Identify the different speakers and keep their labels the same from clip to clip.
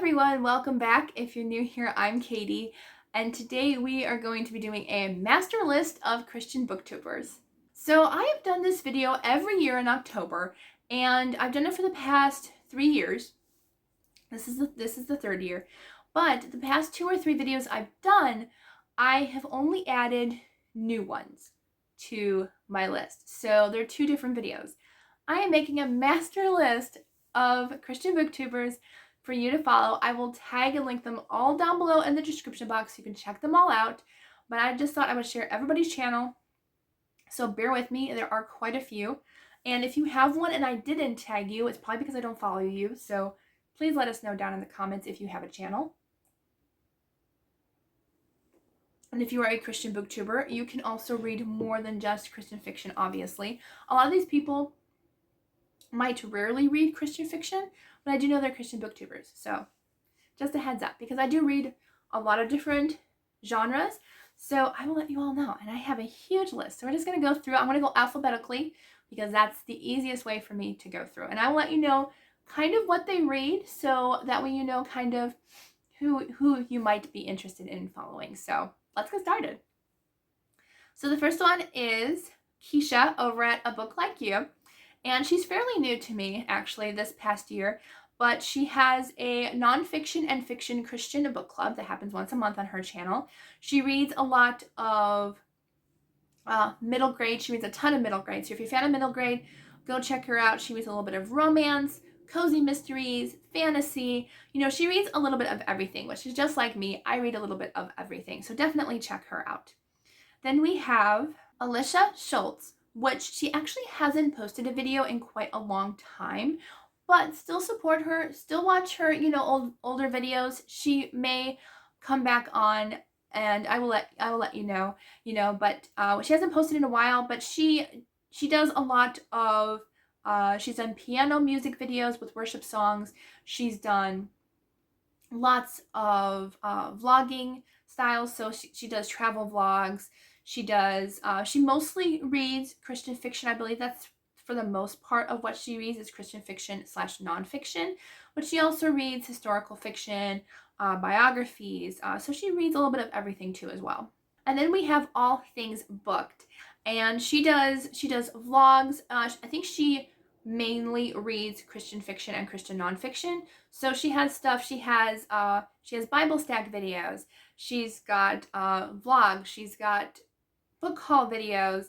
Speaker 1: everyone, welcome back. If you're new here, I'm Katie, and today we are going to be doing a master list of Christian booktubers. So I have done this video every year in October, and I've done it for the past 3 years. This is the third year, but the past 2 or 3 videos I've done, I have only added new ones to my list. So they're 2 different videos. I am making a master list of Christian booktubers for you to follow. I will tag and link them all down below in the description box so you can check them all out. But I just thought I would share everybody's channel, so bear with me. There are quite a few. And if you have one and I didn't tag you, it's probably because I don't follow you. So please let us know down in the comments if you have a channel. And if you are a Christian booktuber, you can also read more than just Christian fiction, obviously. A lot of these people might rarely read Christian fiction, but I do know they're Christian booktubers. So just a heads up, because I do read a lot of different genres. So I will let you all know. And I have a huge list. So we're just going to go through. I'm going to go alphabetically because that's the easiest way for me to go through. And I will let you know kind of what they read, so that way you know kind of who you might be interested in following. So let's get started. So the first one is Keisha over at A Book Like You. And she's fairly new to me, actually, this past year. But she has a nonfiction and fiction Christian book club that happens once a month on her channel. She reads a lot of middle grade. She reads a ton of middle grade. So if you're a fan of middle grade, go check her out. She reads a little bit of romance, cozy mysteries, fantasy. You know, she reads a little bit of everything, which is just like me. I read a little bit of everything. So definitely check her out. Then we have Alisha Schultz, which she actually hasn't posted a video in quite a long time, but still support her, still watch her, older videos. She may come back on, and I will let you know, but she hasn't posted in a while, but she does a lot of, she's done piano music videos with worship songs. She's done lots of vlogging styles, so she does travel vlogs. She mostly reads Christian fiction. I believe that's for the most part of what she reads is Christian fiction / nonfiction, but she also reads historical fiction, biographies. So she reads a little bit of everything too as well. And then we have All Things Booked, and she does vlogs. I think she mainly reads Christian fiction and Christian nonfiction. So she has stuff. She has Bible stack videos. She's got vlogs. She's got book haul videos.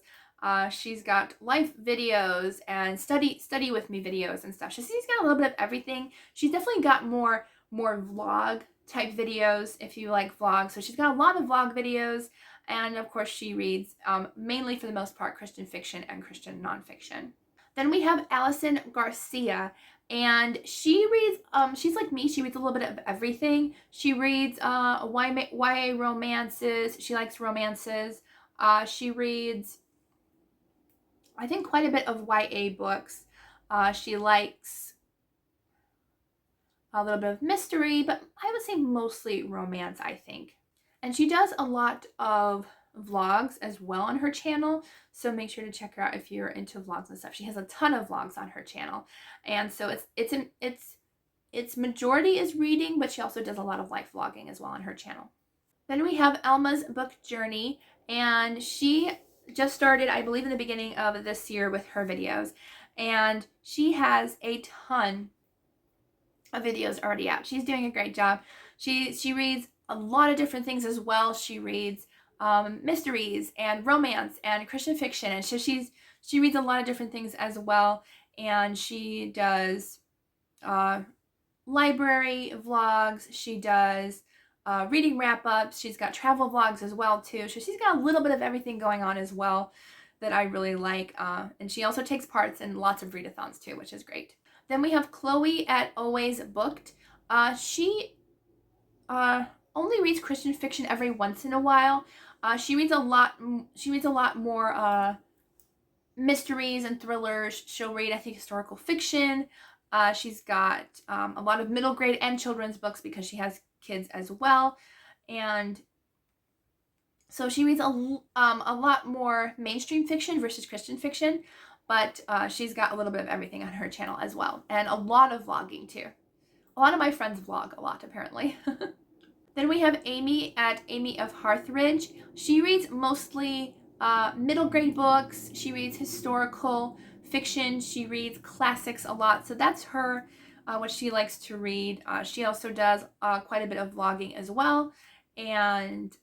Speaker 1: She's got life videos and study with me videos and stuff. She's got a little bit of everything. She's definitely got more vlog type videos if you like vlogs. So she's got a lot of vlog videos, and of course she reads mainly, for the most part, Christian fiction and Christian nonfiction. Then we have Allison Garcia, and she reads, she's like me, she reads a little bit of everything. She reads YA romances. She likes romances. She reads, I think, quite a bit of YA books. She likes a little bit of mystery, but I would say mostly romance, I think. And she does a lot of vlogs as well on her channel, so make sure to check her out if you're into vlogs and stuff. She has a ton of vlogs on her channel, and so its majority is reading, but she also does a lot of life vlogging as well on her channel. Then we have Alma's book journey, and she just started, I believe, in the beginning of this year with her videos, and she has a ton of videos already out. She's doing a great job. She reads a lot of different things as well. She reads mysteries and romance and Christian fiction, and so she reads a lot of different things as well. And she does library vlogs. She does reading wrap-ups. She's got travel vlogs as well too. So she's got a little bit of everything going on as well that I really like. And she also takes parts in lots of readathons too, which is great. Then we have Chloe at Always Booked. She only reads Christian fiction every once in a while. She reads a lot more mysteries and thrillers. She'll read, I think, historical fiction. She's got a lot of middle grade and children's books because she has kids as well, and so she reads a lot more mainstream fiction versus Christian fiction, but she's got a little bit of everything on her channel as well, and a lot of vlogging too. A lot of my friends vlog a lot, apparently. Then we have Amy at Amy of Hearthridge. She reads mostly middle grade books. She reads historical fiction. She reads classics a lot. So that's her, what she likes to read. She also does quite a bit of vlogging as well, and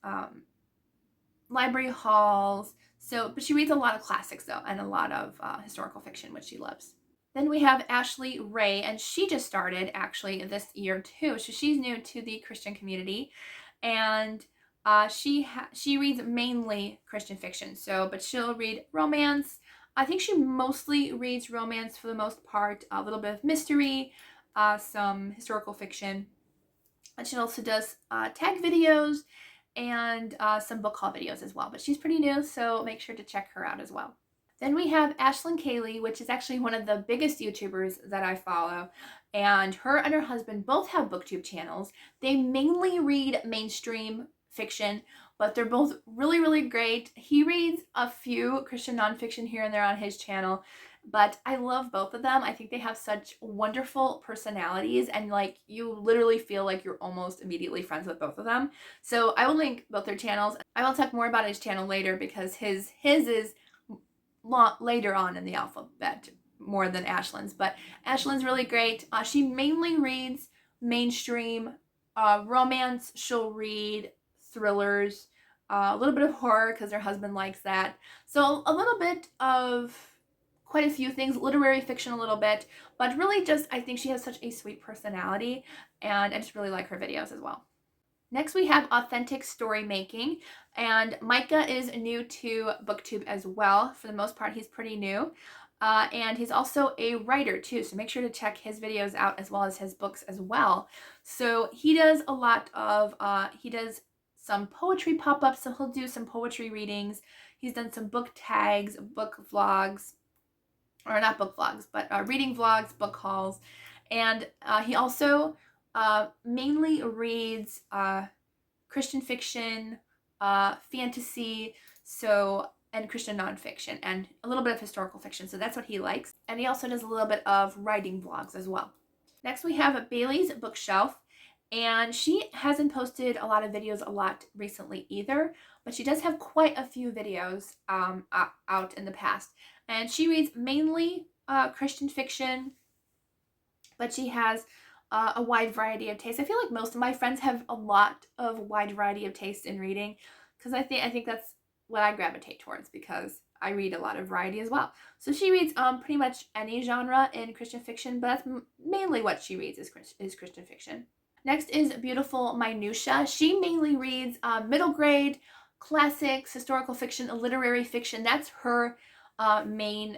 Speaker 1: library hauls. So, but she reads a lot of classics though, and a lot of historical fiction, which she loves. Then we have Ashley Ray, and she just started actually this year too. So she's new to the Christian community, and she reads mainly Christian fiction. So, but she'll read romance. I think she mostly reads romance for the most part. A little bit of mystery, some historical fiction, and she also does tag videos and some book haul videos as well. But she's pretty new, so make sure to check her out as well. Then we have Ashlin Kayley, which is actually one of the biggest YouTubers that I follow. And her and her husband both have booktube channels. They mainly read mainstream fiction, but they're both really, really great. He reads a few Christian nonfiction here and there on his channel, but I love both of them. I think they have such wonderful personalities, and like you literally feel like you're almost immediately friends with both of them. So I will link both their channels. I will talk more about his channel later because his is later on in the alphabet more than Ashlin's, but Ashlin's really great. She mainly reads mainstream romance. She'll read thrillers, a little bit of horror because her husband likes that. So a little bit of quite a few things, literary fiction a little bit, but really just I think she has such a sweet personality, and I just really like her videos as well. Next we have Authentic Story Making, and Micah is new to BookTube as well. For the most part, he's pretty new. And he's also a writer too, so make sure to check his videos out as well as his books as well. So he does a lot of, he does some poetry pop-ups, so he'll do some poetry readings. He's done some book tags, book vlogs, or not book vlogs, but reading vlogs, book hauls. And he also mainly reads Christian fiction, fantasy, and Christian nonfiction, and a little bit of historical fiction. So that's what he likes. And he also does a little bit of writing vlogs as well. Next we have Bailey's Bookshelf, and she hasn't posted a lot of videos a lot recently either, but she does have quite a few videos out in the past. And she reads mainly Christian fiction, but she has a wide variety of tastes. I feel like most of my friends have a lot of wide variety of taste in reading, because I think that's what I gravitate towards, because I read a lot of variety as well. So she reads pretty much any genre in Christian fiction, but that's mainly what she reads is Christian fiction. Next is Beautiful Minutia. She mainly reads middle grade, classics, historical fiction, literary fiction. That's her main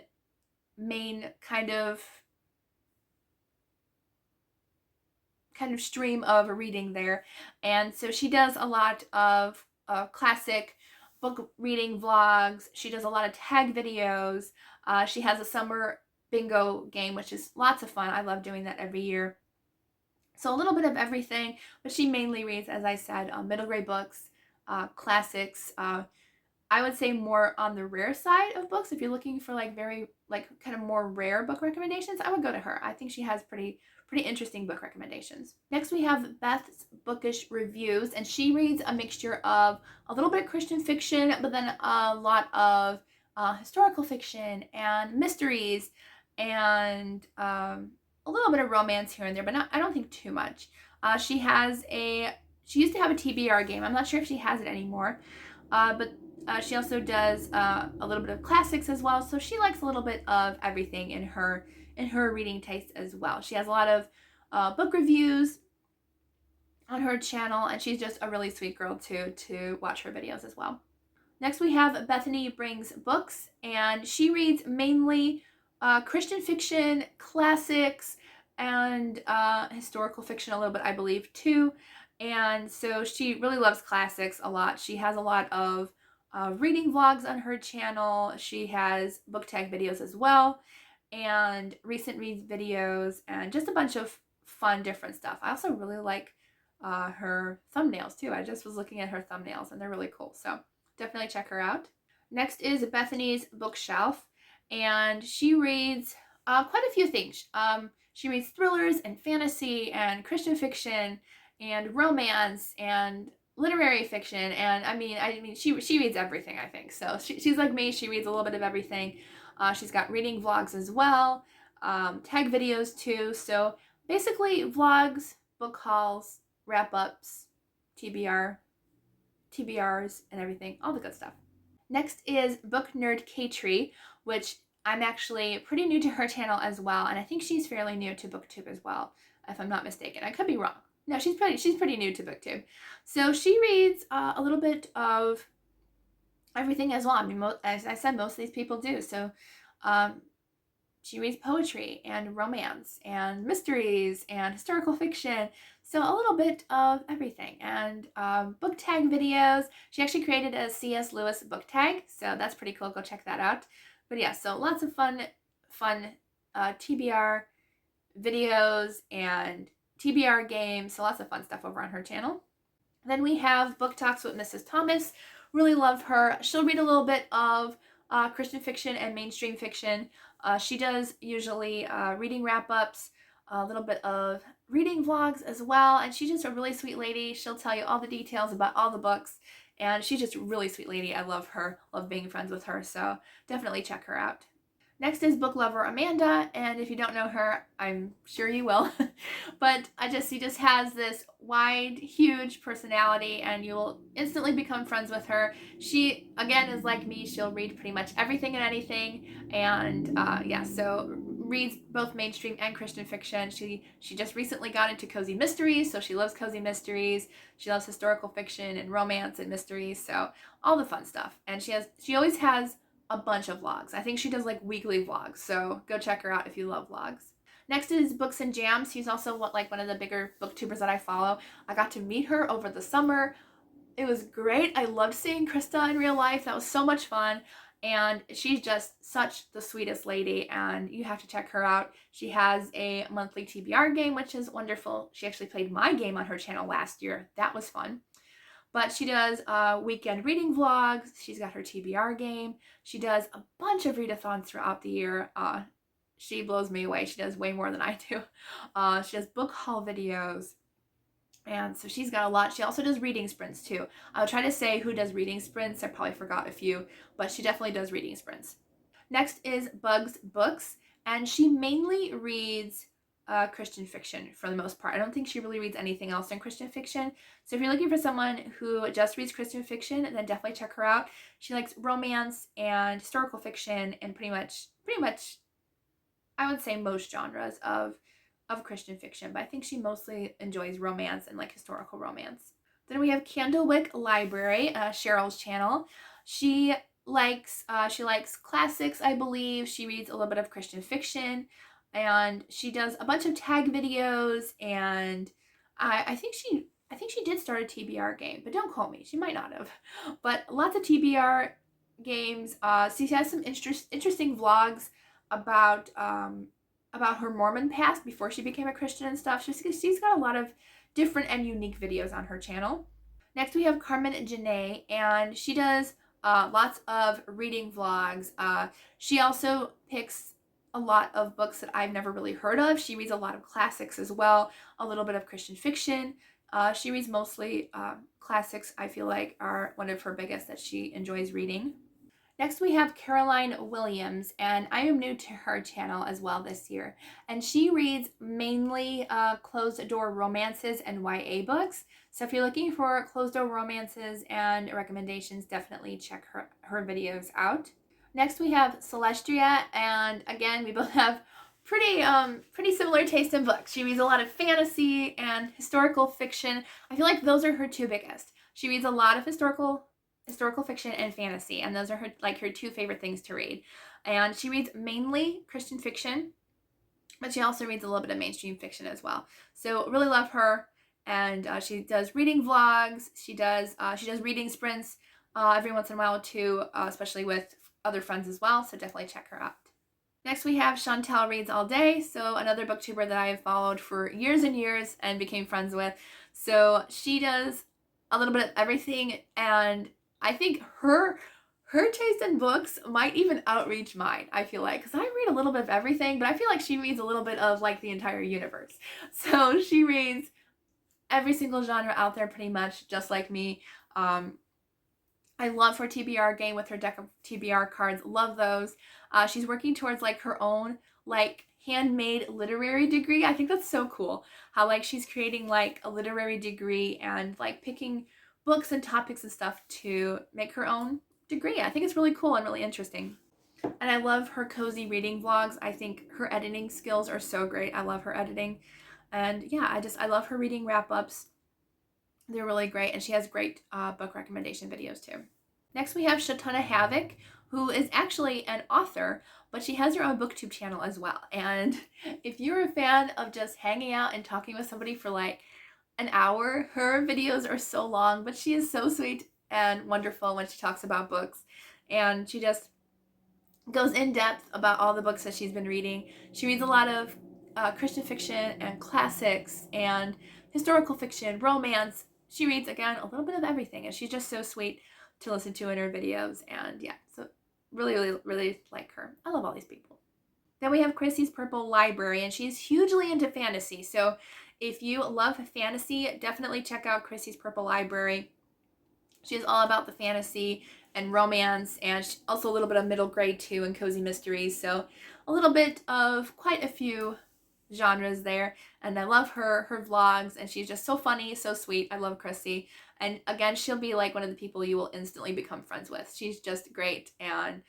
Speaker 1: kind of stream of reading there. And so she does a lot of classic book reading vlogs. She does a lot of tag videos. She has a summer bingo game, which is lots of fun. I love doing that every year. So a little bit of everything, but she mainly reads, as I said, middle grade books, classics. I would say more on the rare side of books. If you're looking for very kind of more rare book recommendations, I would go to her. I think she has pretty interesting book recommendations. Next we have Beth's Bookish Reviews, and she reads a mixture of a little bit of Christian fiction, but then a lot of historical fiction and mysteries, and a little bit of romance here and there, but I don't think too much. She used to have a TBR game. I'm not sure if she has it anymore, but she also does a little bit of classics as well. So she likes a little bit of everything in her reading taste as well. She has a lot of book reviews on her channel, and she's just a really sweet girl to watch her videos as well. Next we have Bethany Brings Books, and she reads mainly Christian fiction, classics, and historical fiction a little bit, I believe, too. And so she really loves classics a lot. She has a lot of reading vlogs on her channel. She has book tag videos as well, and recent reads videos, and just a bunch of fun different stuff. I also really like her thumbnails too. I just was looking at her thumbnails and they're really cool, so definitely check her out. Next is Bethany's Bookshelf, and she reads quite a few things. She reads thrillers and fantasy and Christian fiction and romance and literary fiction, and I mean she reads everything, I think. So she's like me, she reads a little bit of everything. She's got reading vlogs as well, tag videos too. So basically vlogs, book hauls, wrap ups, TBRs, and everything, all the good stuff. Next is book nerd Katri, which I'm actually pretty new to her channel as well, and I think she's fairly new to BookTube as well, if I'm not mistaken. I could be wrong. No, she's pretty new to BookTube. So she reads a little bit of everything as well. I mean, as I said, most of these people do. So she reads poetry and romance and mysteries and historical fiction. So a little bit of everything. And book tag videos. She actually created a C.S. Lewis book tag, so that's pretty cool. Go check that out. But yeah, so lots of fun TBR videos and TBR games. So lots of fun stuff over on her channel. Then we have Book Talks with Mrs. Thomas. Really love her. She'll read a little bit of Christian fiction and mainstream fiction. She does usually reading wrap-ups, a little bit of reading vlogs as well, and she's just a really sweet lady. She'll tell you all the details about all the books, and she's just a really sweet lady. I love her, love being friends with her, so definitely check her out. Next is book lover Amanda, and if you don't know her, I'm sure you will. But she just has this wide, huge personality, and you will instantly become friends with her. She, again, is like me. She'll read pretty much everything and anything, and yeah, so reads both mainstream and Christian fiction. She just recently got into cozy mysteries, so she loves cozy mysteries. She loves historical fiction and romance and mysteries, so all the fun stuff. And she always has a bunch of vlogs. I think she does like weekly vlogs, so go check her out if you love vlogs. Next is Books and Jams. She's also one of the bigger booktubers that I follow. I got to meet her over the summer. It was great. I loved seeing Krista in real life. That was so much fun. And she's just such the sweetest lady, and you have to check her out. She has a monthly TBR game, which is wonderful. She actually played my game on her channel last year. That was fun. But she does weekend reading vlogs. She's got her TBR game. She does a bunch of readathons throughout the year. She blows me away. She does way more than I do. She does book haul videos. And so she's got a lot. She also does reading sprints too. I'll try to say who does reading sprints. I probably forgot a few, but she definitely does reading sprints. Next is Bugs Books, and she mainly reads Christian fiction for the most part. I don't think she really reads anything else in Christian fiction. So if you're looking for someone who just reads Christian fiction, then definitely check her out. She likes romance and historical fiction and pretty much I would say most genres of Christian fiction, but I think she mostly enjoys romance and like historical romance. Then we have Candlewick Library, Cheryl's channel. She likes classics, I believe. She reads a little bit of Christian fiction, and she does a bunch of tag videos, and I think she did start a TBR game, but don't quote me. She might not have. But lots of TBR games. She has some interesting vlogs about her Mormon past before she became a Christian and stuff. She's got a lot of different and unique videos on her channel. Next we have Carmen Jana, and she does lots of reading vlogs. She also picks a lot of books that I've never really heard of. She reads a lot of classics as well, a little bit of Christian fiction. She reads mostly classics, I feel like, are one of her biggest that she enjoys reading. Next we have Caroline Williams, and I am new to her channel as well this year. And she reads mainly closed-door romances and YA books. So if you're looking for closed-door romances and recommendations, definitely check her videos out. Next we have Celestia, and again, we both have pretty similar taste in books. She reads a lot of fantasy and historical fiction. I feel like those are her two biggest. She reads a lot of historical fiction and fantasy, and those are her two favorite things to read. And she reads mainly Christian fiction, but she also reads a little bit of mainstream fiction as well. So really love her, and she does reading vlogs. She does reading sprints every once in a while too, especially with other friends as well. So definitely check her out. Next we have Shantel Reads All Day, so another booktuber that I have followed for years and years and became friends with. So she does a little bit of everything, and I think her her taste in books might even outreach mine, I feel like, because I read a little bit of everything, but I feel like she reads a little bit of like the entire universe. So she reads every single genre out there pretty much, just like me. I love her TBR game with her deck of TBR cards. Love those. She's working towards like her own like handmade literary degree. I think that's so cool how like she's creating like a literary degree and like picking books and topics and stuff to make her own degree. I think it's really cool and really interesting. And I love her cozy reading vlogs. I think her editing skills are so great. I love her editing. And yeah, I love her reading wrap-ups. They're really great, and she has great book recommendation videos too. Next we have Sharona Havoc, who is actually an author, but she has her own booktube channel as well. And if you're a fan of just hanging out and talking with somebody for like an hour, her videos are so long, but she is so sweet and wonderful when she talks about books. And she just goes in depth about all the books that she's been reading. She reads a lot of Christian fiction and classics and historical fiction, romance. She reads, again, a little bit of everything, and she's just so sweet to listen to in her videos. And yeah, so really like her. I love all these people. Then we have Christy's Purple Library, and she's hugely into fantasy. So if you love fantasy, definitely check out Christy's Purple Library. She's all about the fantasy and romance, and also a little bit of middle grade too and cozy mysteries. So a little bit of quite a few genres there, and I love her vlogs, and she's just so funny, so sweet. I love Christy, and again, she'll be like one of the people you will instantly become friends with. She's just great, and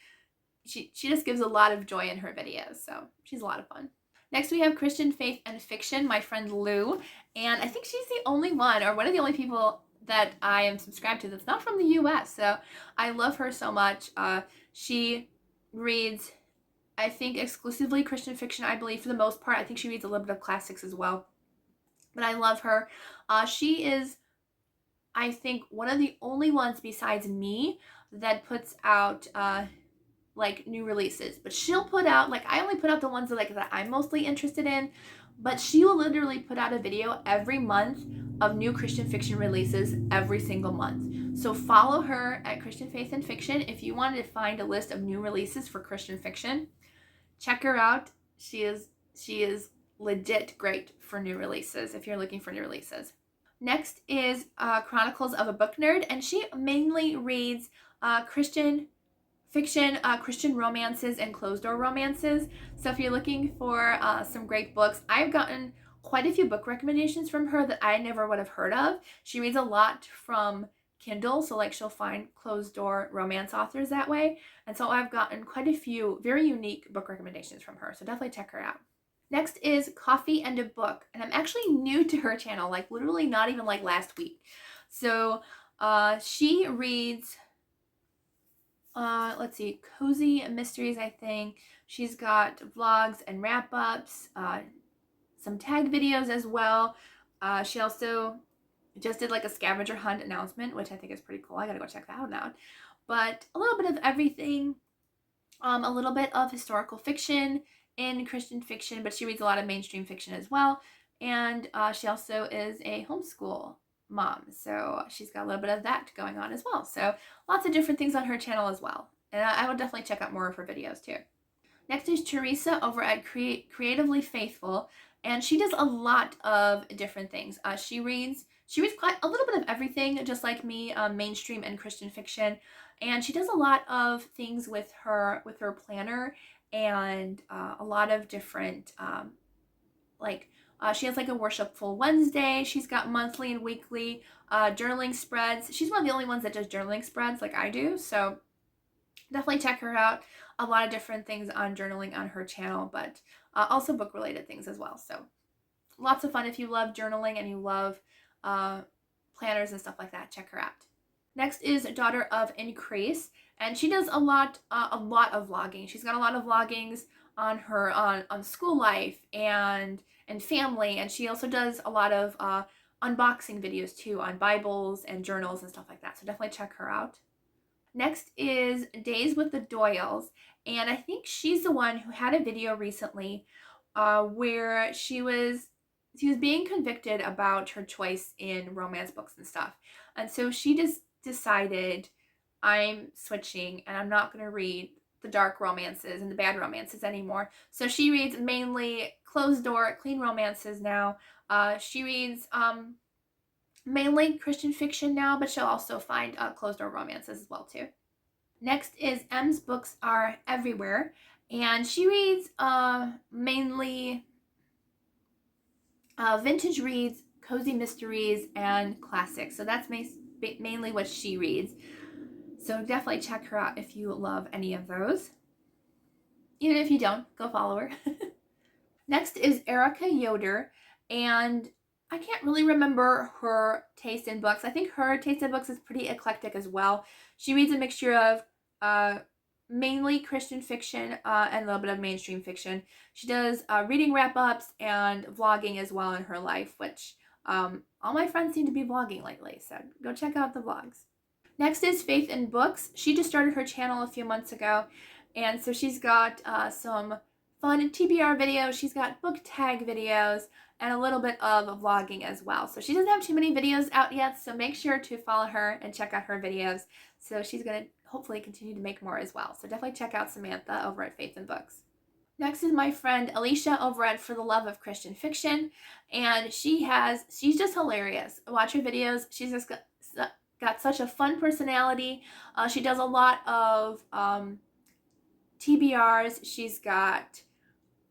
Speaker 1: she just gives a lot of joy in her videos, so she's a lot of fun. Next we have Christian Faith and Fiction, my friend Lou, and I think she's the only one, or one of the only people that I am subscribed to that's not from the US, so I love her so much. She reads, I think, exclusively Christian fiction, I believe, for the most part. I think she reads a little bit of classics as well. But I love her. She is, I think, one of the only ones besides me that puts out like new releases. But she'll put out, like, I only put out the ones that I'm mostly interested in. But she will literally put out a video every month of new Christian fiction releases every single month. So follow her at Christian Faith and Fiction if you wanted to find a list of new releases for Christian fiction. Check her out. She is legit great for new releases if you're looking for new releases. Next is Chronicles of a Book Nerd, and she mainly reads Christian fiction, Christian romances, and closed-door romances. So if you're looking for some great books, I've gotten quite a few book recommendations from her that I never would have heard of. She reads a lot from Kindle, so like she'll find closed-door romance authors that way. And so I've gotten quite a few very unique book recommendations from her, so definitely check her out. Next is Coffee and a Book, and I'm actually new to her channel, like literally not even like last week. So she reads, let's see, cozy mysteries, I think. She's got vlogs and wrap-ups, some tag videos as well. She also just did like a scavenger hunt announcement, which I think is pretty cool. I gotta go check that one out. But a little bit of everything, a little bit of historical fiction in Christian fiction, but she reads a lot of mainstream fiction as well. And she also is a homeschool mom, so she's got a little bit of that going on as well. So lots of different things on her channel as well, and I will definitely check out more of her videos too. Next is Teresa over at Creatively Faithful, and she does a lot of different things. She reads quite a little bit of everything, just like me, mainstream and Christian fiction, and she does a lot of things with her planner, and a lot of different she has like a Worshipful Wednesday. She's got monthly and weekly journaling spreads. She's one of the only ones that does journaling spreads like I do, so definitely check her out. A lot of different things on journaling on her channel, but also book related things as well. So lots of fun if you love journaling and you love planners and stuff like that. Check her out. Next is Daughter of Increase, and she does a lot of vlogging. She's got a lot of vloggings on her on school life and family, and she also does a lot of unboxing videos too on Bibles and journals and stuff like that. So definitely check her out. Next is Days with the Doyles, and I think she's the one who had a video recently where she was being convicted about her choice in romance books and stuff. And so she just decided I'm switching and I'm not going to read the dark romances and the bad romances anymore. So she reads mainly closed door, clean romances now. She reads mainly Christian fiction now, but she'll also find closed door romances as well too. Next is M's books are everywhere, and she reads mainly vintage reads, cozy mysteries, and classics. So that's mainly what she reads. So definitely check her out if you love any of those. Even if you don't, go follow her. Next is Erica Yoder, and I can't really remember her taste in books. I think her taste in books is pretty eclectic as well. She reads a mixture of mainly Christian fiction and a little bit of mainstream fiction. She does reading wrap-ups and vlogging as well in her life, which all my friends seem to be vlogging lately, so go check out the vlogs. Next is Faith in Books. She just started her channel a few months ago, and so she's got some fun TBR videos. She's got book tag videos and a little bit of vlogging as well. So she doesn't have too many videos out yet, so make sure to follow her and check out her videos. So she's going to hopefully continue to make more as well. So definitely check out Samantha over at Faith in Books. Next is my friend Alicia Overed for the love of Christian fiction, and she's just hilarious. Watch her videos. She's just got such a fun personality. She does a lot of TBRs. She's got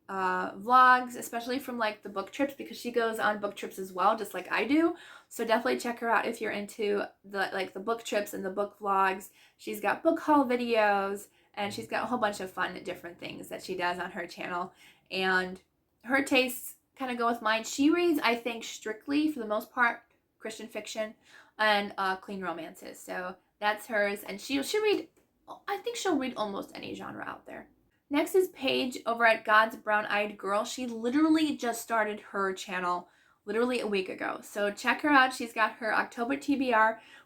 Speaker 1: vlogs, especially from like the book trips, because she goes on book trips as well, just like I do. So definitely check her out if you're into the book trips and the book vlogs. She's got book haul videos, and she's got a whole bunch of fun different things that she does on her channel. And her tastes kind of go with mine. She reads, I think, strictly for the most part Christian fiction and clean romances. So that's hers, and she'll read. I think she'll read almost any genre out there. Next is Paige over at God's Brown-Eyed Girl. She literally just started her channel literally a week ago. So check her out. She's got her October TBR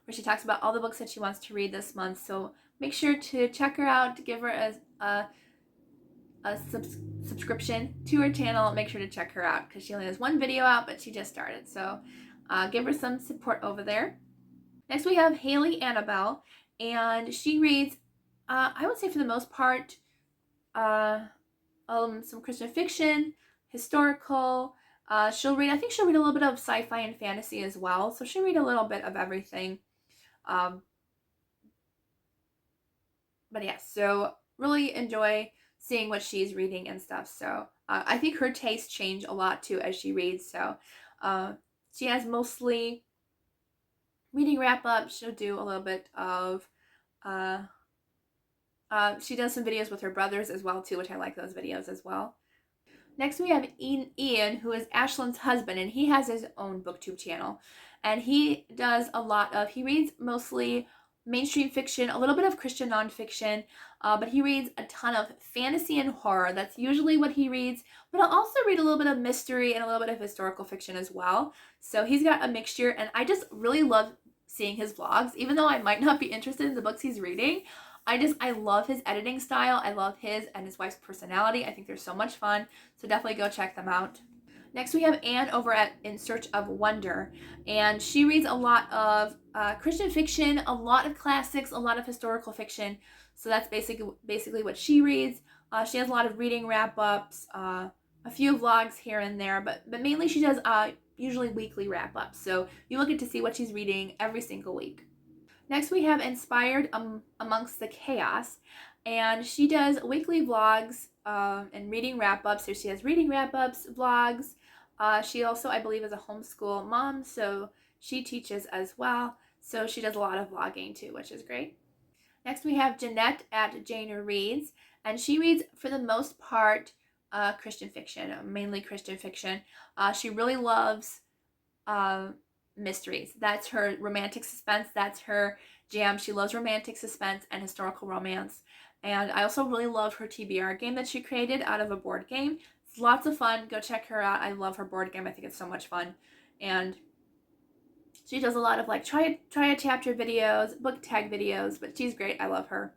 Speaker 1: where she talks about all the books that she wants to read this month. So make sure to check her out, give her a subscription to her channel. Make sure to check her out because she only has one video out, but she just started. So give her some support over there. Next we have Haley Annabelle, and she reads, I would say for the most part, some Christian fiction, historical. I think she'll read a little bit of sci-fi and fantasy as well. So she'll read a little bit of everything. But yeah, so really enjoy seeing what she's reading and stuff. So I think her tastes change a lot too as she reads. So she has mostly reading wrap-ups. She'll do a little bit of she does some videos with her brothers as well too, which I like those videos as well. Next we have Ian, who is Ashlin's husband, and he has his own booktube channel. And he reads mostly mainstream fiction, a little bit of Christian nonfiction, but he reads a ton of fantasy and horror. That's usually what he reads, but I'll also read a little bit of mystery and a little bit of historical fiction as well. So he's got a mixture, and I just really love seeing his vlogs, even though I might not be interested in the books he's reading. I love his editing style. I love his and his wife's personality. I think they're so much fun. So definitely go check them out. Next we have Anne over at In Search of Wonder, and she reads a lot of Christian fiction, a lot of classics, a lot of historical fiction. So that's basically what she reads. She has a lot of reading wrap-ups, a few vlogs here and there, but mainly she does usually weekly wrap-ups. So you will get to see what she's reading every single week. Next we have Inspired Amongst the Chaos, and she does weekly vlogs and reading wrap-ups. So she has reading wrap-ups, vlogs. She also, I believe, is a homeschool mom, so she teaches as well. So she does a lot of vlogging too, which is great. Next we have Janette at Janette Reads, and she reads for the most part Christian fiction, mainly Christian fiction. She really loves mysteries. That's her romantic suspense. That's her jam. She loves romantic suspense and historical romance. And I also really love her TBR game that she created out of a board game. It's lots of fun. Go check her out. I love her board game. I think it's so much fun. And she does a lot of like try a chapter videos, book tag videos, but she's great. I love her.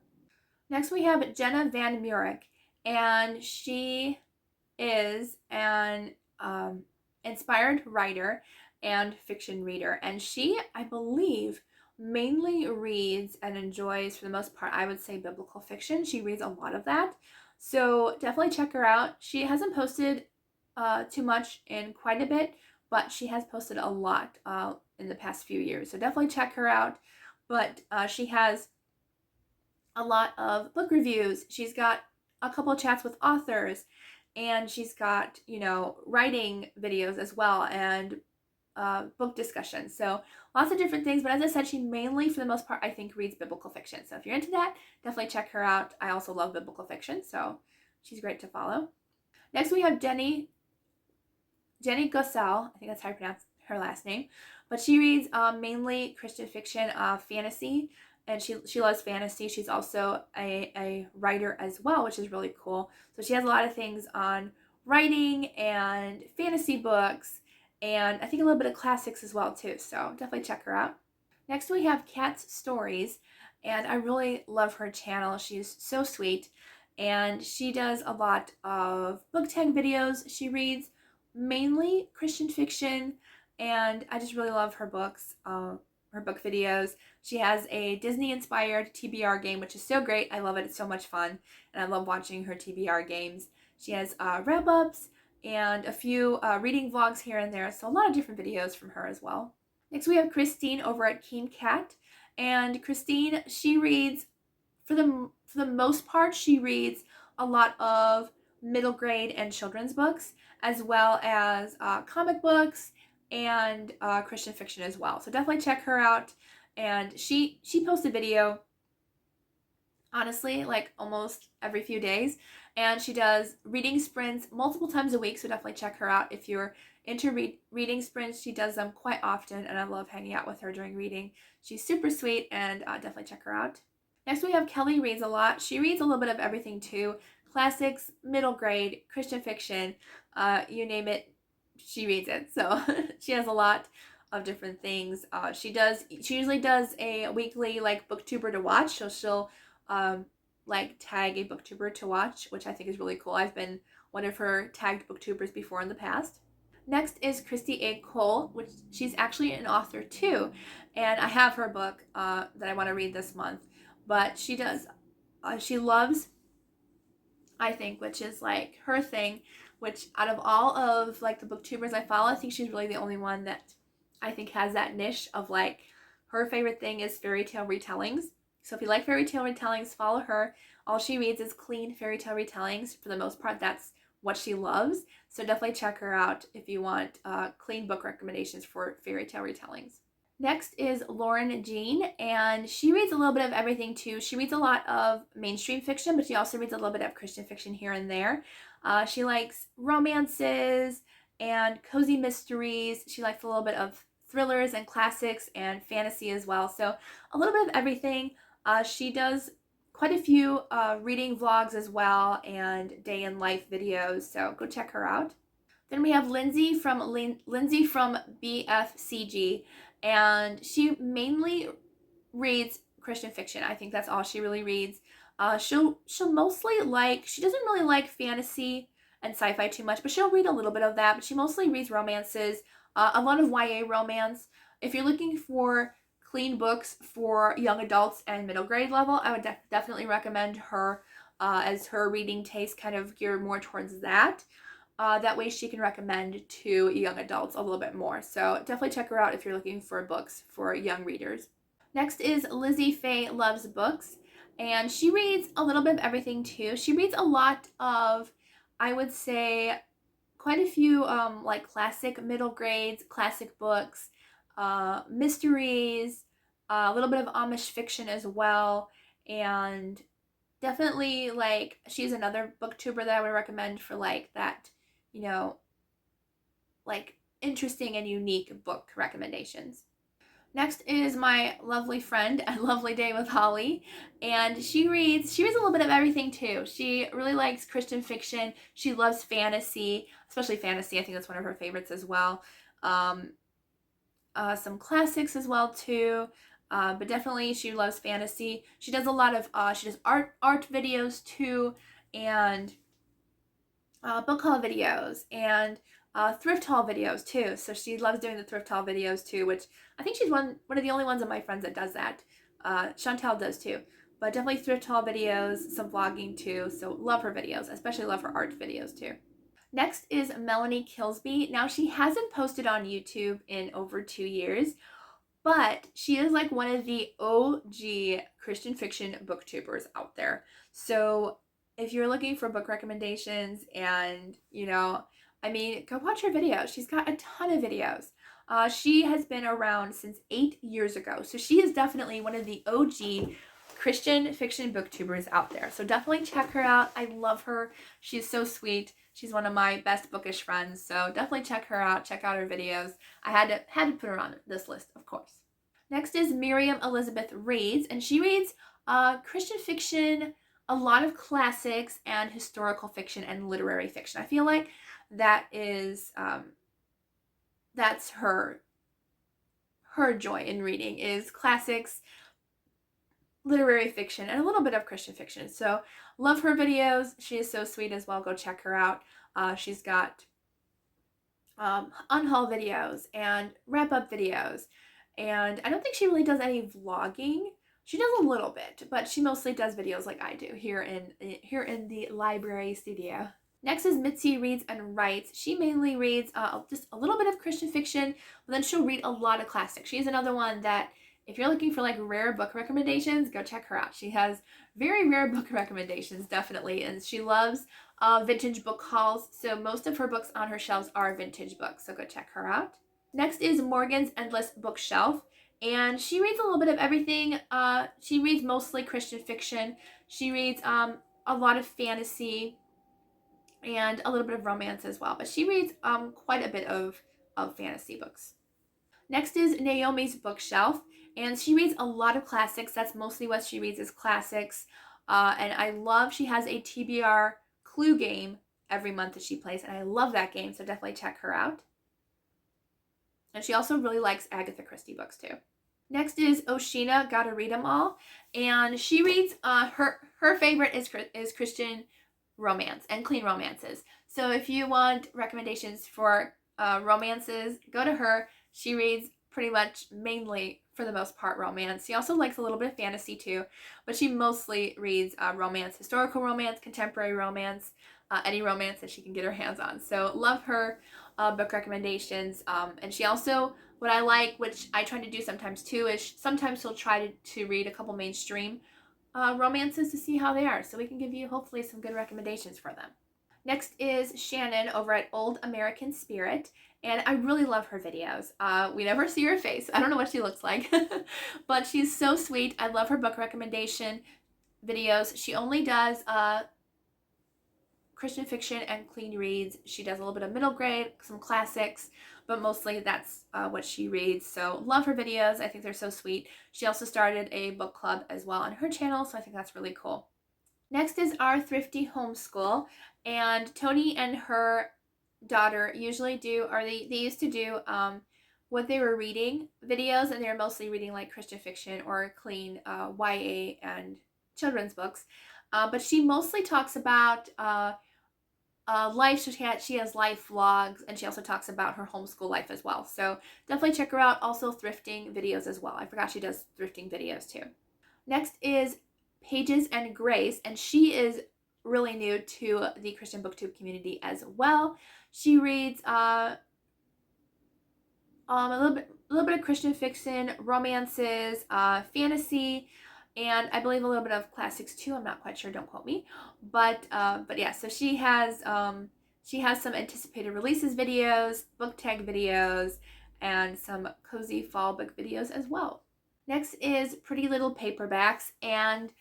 Speaker 1: Next we have Jenna Van Murk, and she is an inspired writer and fiction reader, and she, I believe, mainly reads and enjoys, for the most part, I would say biblical fiction. She reads a lot of that. So definitely check her out. She hasn't posted too much in quite a bit, but she has posted a lot in the past few years. So definitely check her out. But she has a lot of book reviews. She's got a couple of chats with authors, and she's got, writing videos as well, and book discussions. So lots of different things. But as I said, she mainly, for the most part, I think reads biblical fiction. So if you're into that, definitely check her out. I also love biblical fiction, so she's great to follow. Next, we have Jenny Gosell. I think that's how you pronounce her last name. But she reads mainly Christian fiction, fantasy, and she loves fantasy. She's also a writer as well, which is really cool. So she has a lot of things on writing and fantasy books, and I think a little bit of classics as well too. So definitely check her out. Next we have Cat's Stories, and I really love her channel. She's so sweet, and she does a lot of book tag videos. She reads mainly Christian fiction, and I just really love her books, her book videos. She has a Disney-inspired TBR game, which is so great. I love it. It's so much fun, and I love watching her TBR games. She has wrap-ups and a few reading vlogs here and there, so a lot of different videos from her as well. Next, we have Christine over at Keem Cat, and Christine, she reads, for the most part, she reads a lot of middle grade and children's books, as well as comic books and Christian fiction as well. So definitely check her out. And she posts a video, honestly, like almost every few days, and she does reading sprints multiple times a week. So definitely check her out if you're into reading sprints. She does them quite often, and I love hanging out with her during reading. She's super sweet, and definitely check her out. Next, we have Kelly Reads a Lot. She reads a little bit of everything too. Classics, middle grade, Christian fiction, you name it, she reads it. So she has a lot of different things. She usually does a weekly like booktuber to watch. So she'll like tag a booktuber to watch, which I think is really cool. I've been one of her tagged booktubers before in the past. Next is Christy A. Cole, which she's actually an author too, and I have her book that I want to read this month. But she loves, I think, which is like her thing, which out of all of like the booktubers I follow, I think she's really the only one that I think has that niche of like, her favorite thing is fairy tale retellings. So if you like fairy tale retellings, follow her. All she reads is clean fairy tale retellings. For the most part, that's what she loves. So definitely check her out if you want clean book recommendations for fairy tale retellings. Next is Lauren Jean, and she reads a little bit of everything too. She reads a lot of mainstream fiction, but she also reads a little bit of Christian fiction here and there. She likes romances and cozy mysteries. She likes a little bit of thrillers and classics and fantasy as well. So a little bit of everything. She does quite a few reading vlogs as well and day in life videos. So go check her out. Then we have Lindsay from BFCG, and she mainly reads Christian fiction. I think that's all she really reads. She'll mostly she doesn't really like fantasy and sci-fi too much, but she'll read a little bit of that. But she mostly reads romances, a lot of YA romance. If you're looking for clean books for young adults and middle grade level, I would definitely recommend her, as her reading taste kind of geared more towards that. That way she can recommend to young adults a little bit more. So definitely check her out if you're looking for books for young readers. Next is Lizzy Fay Loves Books, and she reads a little bit of everything too. She reads a lot of, I would say, quite a few like classic middle grades, classic books, mysteries, a little bit of Amish fiction as well, and definitely like she's another booktuber that I would recommend for like that, like interesting and unique book recommendations. Next is my lovely friend at Lovely Day with Holly, and she reads a little bit of everything too. She really likes Christian fiction. She loves fantasy, especially fantasy. I think that's one of her favorites as well. Some classics as well too. But definitely she loves fantasy. She does a lot of she does art videos too, and book haul videos and thrift haul videos too. So she loves doing the thrift haul videos too, which I think she's one of the only ones of my friends that does that. Shantel does too, but definitely thrift haul videos, some vlogging too. So love her videos, especially love her art videos too. Next is Melanie KSBY. Now she hasn't posted on YouTube in over 2 years, but she is like one of the OG Christian fiction booktubers out there. So if you're looking for book recommendations and, I mean, go watch her videos. She's got a ton of videos. She has been around since 8 years ago. So she is definitely one of the OG Christian fiction booktubers out there. So definitely check her out. I love her. She's so sweet. She's one of my best bookish friends. So definitely check her out. Check out her videos. I had to put her on this list, of course. Next is Miriam Elizabeth Reads, and she reads Christian fiction, a lot of classics, and historical fiction and literary fiction. I feel like that is that's her joy in reading is classics, literary fiction, and a little bit of Christian fiction. So love her videos. She is so sweet as well. Go check her out. She's got unhaul videos and wrap up videos, and I don't think she really does any vlogging. She does a little bit, but she mostly does videos like I do here in the library studio. Next is Mitzi Reads and Writes. She mainly reads just a little bit of Christian fiction, but then she'll read a lot of classics. She's another one that if you're looking for like rare book recommendations, go check her out. She has very rare book recommendations, definitely, and she loves vintage book hauls. So most of her books on her shelves are vintage books, so go check her out. Next is Morgan's Endless Bookshelf, and she reads a little bit of everything. She reads mostly Christian fiction. She reads a lot of fantasy and a little bit of romance as well, but she reads quite a bit of fantasy books. Next is Naomi's Bookshelf, and she reads a lot of classics. That's mostly what she reads is classics, and I love, she has a TBR Clue game every month that she plays, and I love that game, so definitely check her out. And she also really likes Agatha Christie books too. Next is Oshina, Gotta Read 'Em All, and she reads, her favorite is Christian romance and clean romances. So if you want recommendations for romances, go to her. She reads pretty much mainly, for the most part, romance. She also likes a little bit of fantasy too, but she mostly reads romance, historical romance, contemporary romance, any romance that she can get her hands on. So love her book recommendations. And she also, what I like, which I try to do sometimes too, is sometimes she'll try to read a couple mainstream romances to see how they are. So we can give you hopefully some good recommendations for them. Next is Shannon over at Old American Spirit, and I really love her videos. We never see her face. I don't know what she looks like, but she's so sweet. I love her book recommendation videos. She only does Christian fiction and clean reads. She does a little bit of middle grade, some classics, but mostly that's what she reads. So love her videos. I think they're so sweet. She also started a book club as well on her channel, so I think that's really cool. Next is our Thrifty Homeschool, and Tony and her daughter usually do, or they used to do what they were reading videos, and they were mostly reading like Christian fiction or clean YA and children's books. But she mostly talks about life. She has life vlogs, and she also talks about her homeschool life as well. So definitely check her out. Also thrifting videos as well. I forgot she does thrifting videos too. Next is Pages and Grace, and she is really new to the Christian booktube community as well. She reads a little bit of Christian fiction, romances, fantasy, and I believe a little bit of classics too. I'm not quite sure, don't quote me, but yeah. So she has some anticipated releases videos, book tag videos, and some cozy fall book videos as well. Next is Pretty Little Paperbacks, and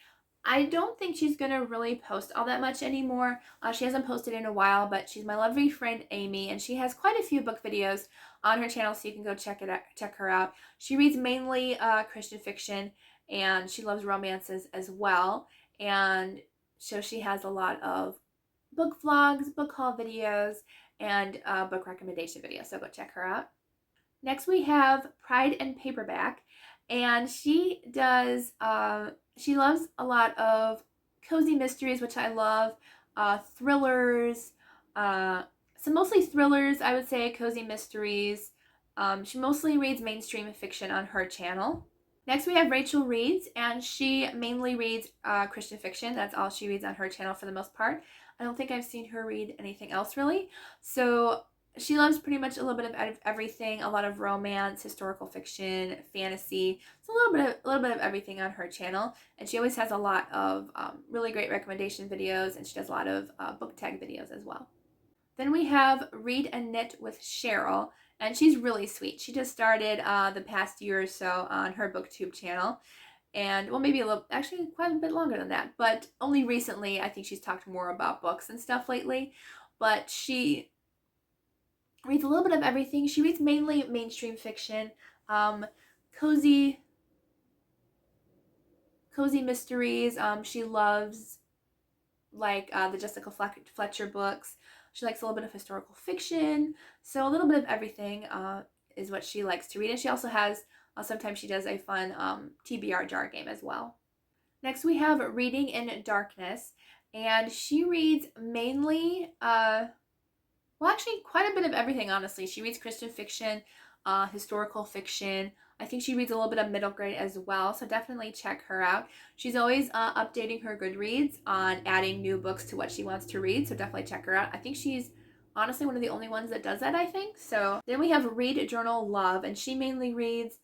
Speaker 1: I don't think she's gonna really post all that much anymore. She hasn't posted in a while, but she's my lovely friend Amy, and she has quite a few book videos on her channel, so you can go check her out. She reads mainly Christian fiction, and she loves romances as well. And so she has a lot of book vlogs, book haul videos, and book recommendation videos. So go check her out. Next we have Pride and Paperback, and she does she loves a lot of cozy mysteries, which I love, thrillers, Some mostly thrillers, I would say, cozy mysteries. She mostly reads mainstream fiction on her channel. Next, we have Rachel Reads, and she mainly reads Christian fiction. That's all she reads on her channel for the most part. I don't think I've seen her read anything else really. So she loves pretty much a little bit of everything, a lot of romance, historical fiction, fantasy. It's a little bit of everything on her channel, and she always has a lot of really great recommendation videos, and she does a lot of book tag videos as well. Then we have Read and Knit with Cheryl, and she's really sweet. She just started the past year or so on her BookTube channel, and well, maybe a little, actually quite a bit longer than that, but only recently I think she's talked more about books and stuff lately. But she reads a little bit of everything. She reads mainly mainstream fiction, cozy mysteries. She loves like the Jessica Fletcher books. She likes a little bit of historical fiction, so a little bit of everything is what she likes to read. And she also has, sometimes she does a fun TBR jar game as well. Next we have Reading in Darkness, and she reads mainly, well actually quite a bit of everything honestly. She reads Christian fiction, historical fiction. I think she reads a little bit of middle grade as well, so definitely check her out. She's always updating her Goodreads on adding new books to what she wants to read, so definitely check her out. I think she's honestly one of the only ones that does that, I think. So then we have Read Journal Love, and she mainly reads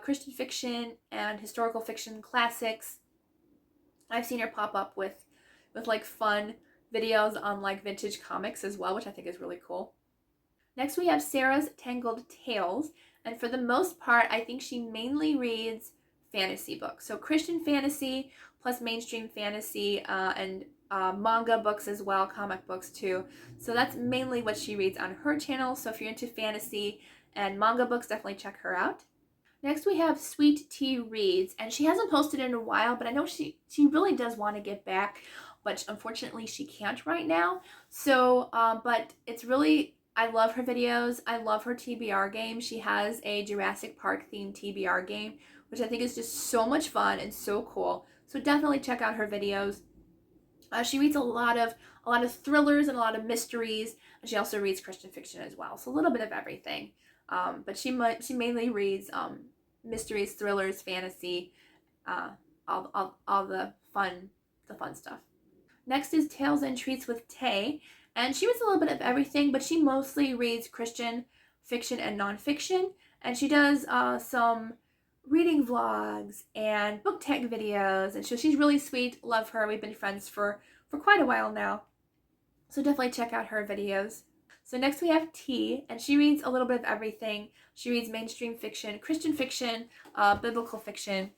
Speaker 1: Christian fiction and historical fiction classics. I've seen her pop up with like fun videos on like vintage comics as well, which I think is really cool. Next we have Sarah's Tangled Tales, and for the most part I think she mainly reads fantasy books, so Christian fantasy plus mainstream fantasy, and manga books as well, comic books too. So that's mainly what she reads on her channel, so if you're into fantasy and manga books, definitely check her out. Next we have Sweet Tea Reads, and she hasn't posted in a while, but I know she really does want to get back, but unfortunately she can't right now. So but it's really, I love her videos. I love her TBR game. She has a Jurassic Park themed TBR game, which I think is just so much fun and so cool. So definitely check out her videos. She reads a lot of thrillers and a lot of mysteries, and she also reads Christian fiction as well. So a little bit of everything. But she mainly reads mysteries, thrillers, fantasy, all the fun stuff. Next is Tales and Treats with Tay, and she reads a little bit of everything, but she mostly reads Christian fiction and nonfiction, and she does some reading vlogs and book tag videos, and so she's really sweet. Love her. We've been friends for quite a while now, so definitely check out her videos. So next we have T, and she reads a little bit of everything. She reads mainstream fiction, Christian fiction, biblical fiction,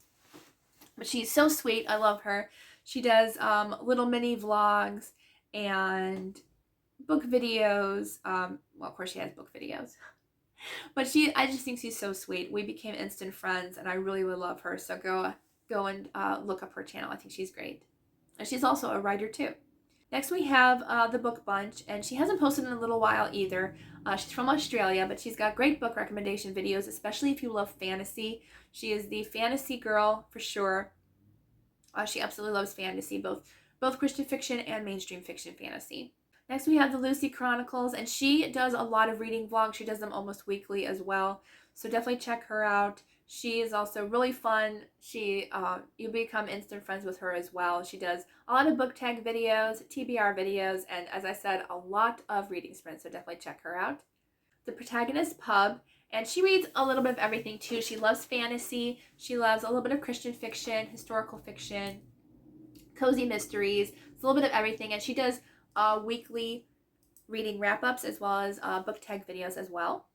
Speaker 1: but she's so sweet. I love her. She does little mini vlogs and book videos. Well, of course she has book videos, but I just think she's so sweet. We became instant friends, and I really would love her. So go and look up her channel. I think she's great, and she's also a writer too. Next we have The Book Bunch, and she hasn't posted in a little while either. She's from Australia, but she's got great book recommendation videos, especially if you love fantasy. She is the fantasy girl for sure. She absolutely loves fantasy, both Christian fiction and mainstream fiction fantasy. Next we have the Lucy Chronicles, and she does a lot of reading vlogs. She does them almost weekly as well, so definitely check her out. She is also really fun. You become instant friends with her as well. She does a lot of book tag videos, TBR videos, and as I said, a lot of reading sprints, so definitely check her out. The Protagonist Pub, and she reads a little bit of everything too. She loves fantasy. She loves a little bit of Christian fiction, historical fiction, cozy mysteries. It's a little bit of everything, and she does weekly reading wrap-ups as well as book tag videos as well.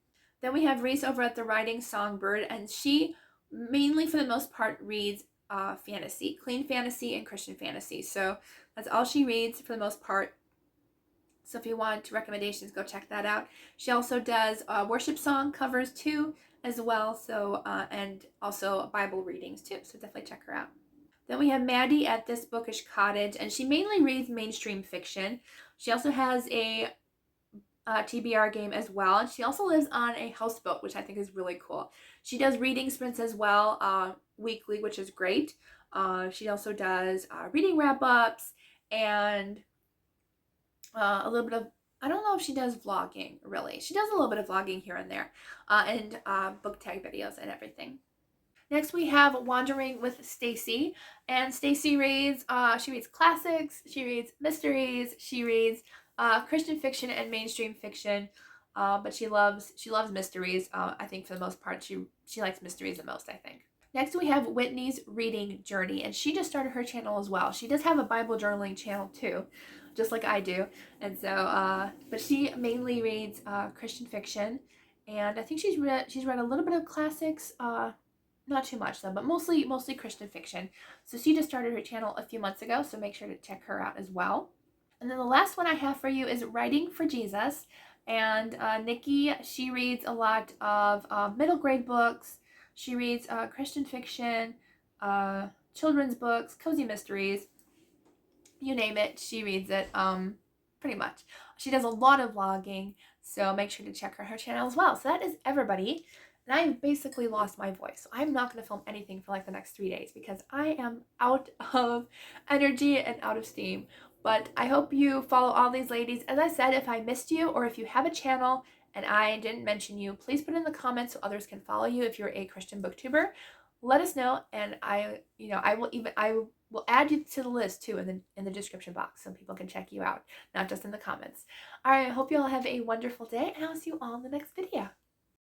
Speaker 1: Then we have Reese over at the Writing Songbird, and she mainly for the most part reads fantasy, clean fantasy and Christian fantasy. So that's all she reads for the most part. So if you want recommendations, go check that out. She also does worship song covers too as well, so and also Bible readings too, so definitely check her out. Then we have Maddie at This Bookish Cottage, and she mainly reads mainstream fiction. She also has a TBR game as well, and she also lives on a houseboat, which I think is really cool. She does reading sprints as well weekly, which is great. She also does reading wrap-ups and a little bit of I don't know if she does vlogging, really. She does a little bit of vlogging here and there, and book tag videos and everything. Next we have Wandering with Stacy, and Stacy reads, she reads classics, she reads mysteries, she reads Christian fiction and mainstream fiction, but she loves mysteries. I think for the most part she likes mysteries the most, I think. Next we have Whitney's Reading Journey, and she just started her channel as well. She does have a Bible journaling channel too, just like I do, and so but she mainly reads Christian fiction, and I think she's read a little bit of classics. Not too much though, but mostly Christian fiction. So she just started her channel a few months ago, so make sure to check her out as well. And then the last one I have for you is Writing for Jesus. And Nikki, she reads a lot of middle grade books. She reads Christian fiction, children's books, cozy mysteries, you name it, she reads it, pretty much. She does a lot of vlogging, so make sure to check her channel as well. So that is everybody. And I basically lost my voice. So I'm not going to film anything for like the next 3 days because I am out of energy and out of steam. But I hope you follow all these ladies. As I said, if I missed you or if you have a channel and I didn't mention you, please put it in the comments so others can follow you if you're a Christian booktuber. Let us know, and I will add you to the list too in the description box so people can check you out, not just in the comments. All right, I hope you all have a wonderful day, and I'll see you all in the next video.